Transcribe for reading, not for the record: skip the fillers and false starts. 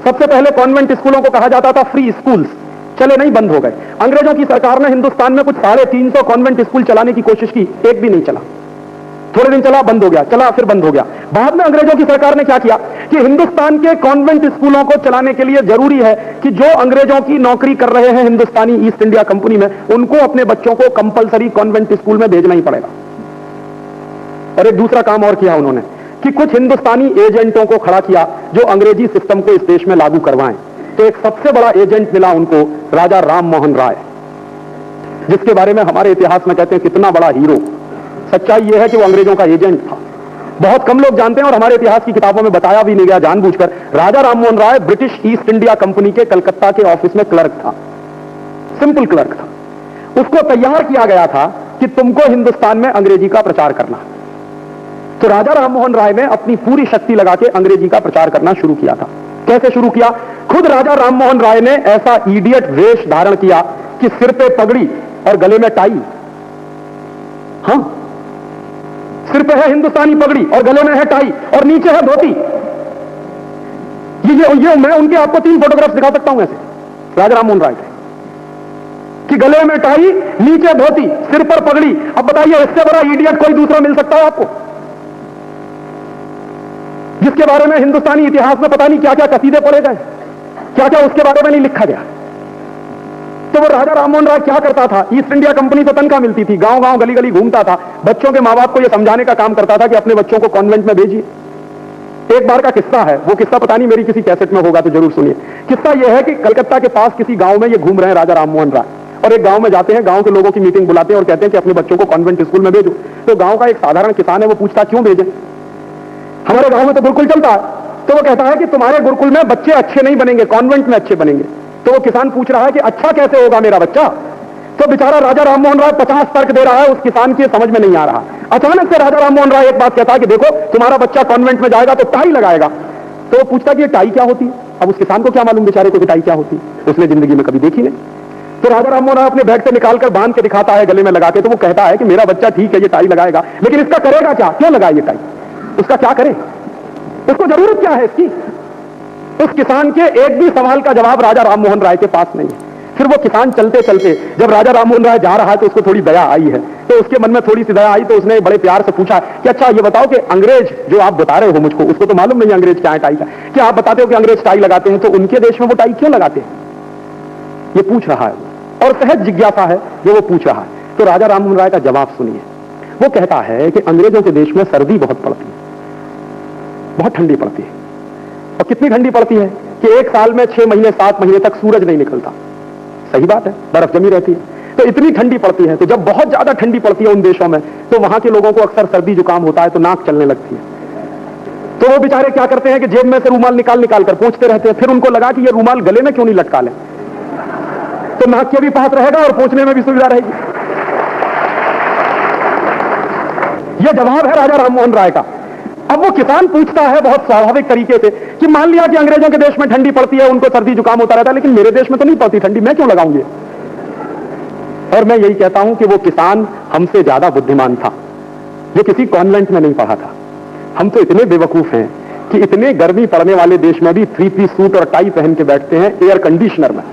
सबसे पहले कॉन्वेंट स्कूलों को कहा जाता था फ्री स्कूल्स, चले नहीं, बंद हो गए। अंग्रेजों की सरकार ने हिंदुस्तान में कुछ 350 कॉन्वेंट स्कूल चलाने की कोशिश की, एक भी नहीं चला। थोड़े दिन चला, बंद हो गया, चला, फिर बंद हो गया। बाद में अंग्रेजों की सरकार ने क्या किया कि हिंदुस्तान के कॉन्वेंट स्कूलों को चलाने के लिए जरूरी है कि जो अंग्रेजों की नौकरी कर रहे हैं हिंदुस्तानी ईस्ट इंडिया कंपनी में, उनको अपने बच्चों को कंपलसरी कॉन्वेंट स्कूल में भेजना ही पड़ेगा। और एक दूसरा काम और किया उन्होंने कि कुछ हिंदुस्तानी एजेंटों को खड़ा किया जो अंग्रेजी सिस्टम को इस देश में लागू करवाएं। तो एक सबसे बड़ा एजेंट मिला उनको, राजा राम मोहन राय, जिसके बारे में हमारे इतिहास में कहते हैं कितना बड़ा हीरो। सच्चाई यह है कि वो अंग्रेजों का एजेंट था, बहुत कम लोग जानते हैं और हमारे इतिहास की किताबों में बताया भी नहीं गया जानबूझकर। राजा Ram Mohan Roy British east India company के कलकत्ता के ऑफिस में क्लर्क था, सिंपल क्लर्क था। उसको तैयार किया गया था कि तुमको हिंदुस्तान में अंग्रेजी का प्रचार करना। तो राजा राम मोहन राय ने अपनी पूरी शक्ति लगा के अंग्रेजी का प्रचार करना शुरू किया था। कैसे शुरू किया? खुद राजा राम मोहन राय ने ऐसा इडियट वेश धारण किया कि सिर पे पगड़ी और गले में टाई। हां, सिर पे है हिंदुस्तानी पगड़ी और गले में है टाई और नीचे है धोती। ये मैं उनके आपको 3 फोटोग्राफ्स दिखा सकता हूं ऐसे राजा राम मोहन राय के, कि गले में टाई, नीचे धोती, सिर पर पगड़ी। अब बताइए इससे बड़ा इडियट कोई दूसरा मिल सकता है आपको, जिसके बारे में हिंदुस्तानी इतिहास में पता नहीं क्या क्या कसीदे पढ़े गए, क्या क्या उसके बारे में नहीं लिखा गया। तो वो राजा राम मोहन राय क्या करता था? ईस्ट इंडिया कंपनी से तनख्वाह मिलती थी, गांव गांव गली गली घूमता था, बच्चों के मां बाप को यह समझाने का काम करता था कि अपने बच्चों को कॉन्वेंट में भेजिए। एक बार का किस्सा है, वो किस्सा पता नहीं मेरी किसी कैसेट में होगा तो जरूर सुनिए। किस्सा यह है कि कलकत्ता के पास किसी गांव में ये घूम रहे हैं राजा राम मोहन राय, और एक गांव में जाते हैं, गांव के लोगों की मीटिंग बुलाते हैं और कहते हैं कि अपने बच्चों को कॉन्वेंट स्कूल में भेजो। तो गांव का एक साधारण किसान है, वो पूछता क्यों भेजें, हमारे गांव में तो गुरुकुल चलता है। तो वो कहता है कि तुम्हारे गुरुकुल में बच्चे अच्छे नहीं बनेंगे, कॉन्वेंट में अच्छे बनेंगे। तो वो किसान पूछ रहा है कि अच्छा कैसे होगा मेरा बच्चा? तो बेचारा राजा राम मोहन राय 50 तर्क दे रहा है, उस किसान की समझ में नहीं आ रहा। अचानक से राजा राम मोहन राय एक बात कहता है कि देखो तुम्हारा बच्चा कॉन्वेंट में जाएगा तो टाई लगाएगा। तो वो पूछता कि ये टाई क्या होती है? अब उस किसान को क्या मालूम बेचारे को कि टाई क्या होती है, उसने जिंदगी में कभी देखी नहीं। तो राजा राम मोहन राय अपने बैग से निकालकर बांध के दिखाता है गले में लगा के। तो वो कहता है कि मेरा बच्चा ठीक है ये टाई लगाएगा, लेकिन इसका करेगा क्या? क्यों लगाए ये टाई? उसका क्या करे? उसको जरूरत क्या है इसकी? उस किसान के एक भी सवाल का जवाब राजा राम मोहन राय के पास नहीं है। फिर वो किसान चलते चलते जब राजा राम मोहन राय जा रहा है तो उसको थोड़ी दया आई है, तो उसके मन में थोड़ी सी दया आई। तो उसने बड़े प्यार से पूछा कि अच्छा ये बताओ कि अंग्रेज जो आप बता रहे हो मुझको, उसको तो मालूम नहीं अंग्रेज क्या है टाई का, क्या आप बताते हो कि अंग्रेज टाई लगाते हैं, तो उनके देश में वो टाई क्यों लगाते हैं? ये पूछ रहा है और सहज जिज्ञासा है जो वो पूछ रहा है। तो राजा राम मोहन राय का जवाब सुनिए। वो कहता है कि अंग्रेजों के देश में सर्दी बहुत पड़ती है, बहुत ठंडी पड़ती है। और कितनी ठंडी पड़ती है कि एक साल में 6 महीने 7 महीने तक सूरज नहीं निकलता। सही बात है, बर्फ जमी रहती है। तो इतनी ठंडी पड़ती है, तो जब बहुत ज्यादा ठंडी पड़ती है उन देशों में, तो वहां के लोगों को अक्सर सर्दी जुकाम होता है, तो नाक चलने लगती है। तो वो बेचारे क्या करते हैं कि जेब में से रूमाल निकाल निकाल कर पोंछते रहते हैं। फिर उनको लगा कि ये रूमाल गले में क्यों नहीं लटका लें, तो नाक के भी पास रहेगा और पोंछने में भी सुविधा रहेगी। यह जवाब है राजा राम मोहन राय का। अब वो किसान पूछता है बहुत स्वाभाविक तरीके से कि मान लिया कि अंग्रेजों के देश में ठंडी पड़ती है, उनको सर्दी जुकाम होता रहता है, लेकिन मेरे देश में तो नहीं पड़ती ठंडी, मैं क्यों लगाऊंगी? और मैं यही कहता हूं कि वो किसान हमसे ज्यादा बुद्धिमान था, जो किसी कॉन्वेंट में नहीं पढ़ा था। हम तो इतने बेवकूफ हैं कि इतने गर्मी पड़ने वाले देश में भी 3 पीस सूट और टाई पहन के बैठते हैं एयर कंडीशनर में।